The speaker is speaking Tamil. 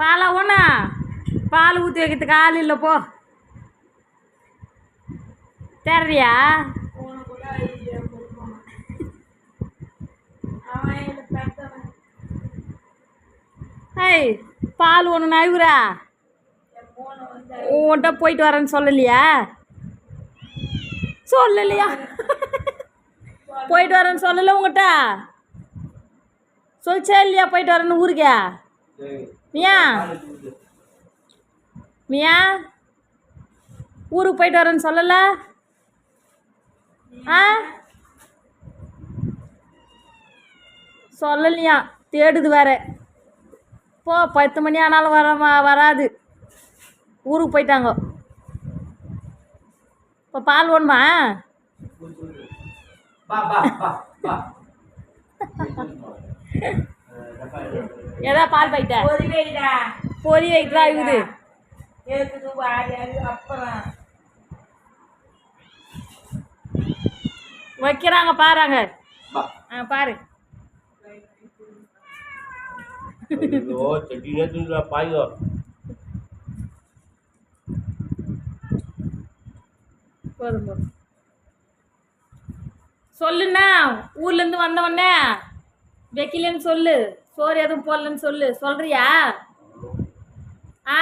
பாலா ஒண்ணா பால் ஊற்றி வைக்கிறதுக்கு ஆள் இல்லை போ தெரியா ஏய் பால் ஒன்று நழுவுறா உன்கிட்ட போயிட்டு வரேன்னு சொல்லலையா போயிட்டு வரேன்னு சொல்லலை உங்கள்கிட்ட சொல்லிச்சா இல்லையா போயிட்டு வரேன்னு ஊருக்கே மியா மியா ஊருக்கு போயிட்டு வரேன்னு சொல்லலை ஆ சொல்லலையா தேடுது வேற போ 10 மணி ஆனாலும் வராது ஊருக்கு போயிட்டாங்க இப்போ பால் வேணுமா ஏதா பால் பாய்ட்ட பொறி வைக்கிறா இருக்குது வைக்கிறாங்க பாருங்க பாரு போதும் சொல்லுண்ணா ஊர்லேருந்து வந்தவொடனே வைக்கலன்னு சொல்லு சோறு எதுவும் போடலன்னு சொல்றியா ஆ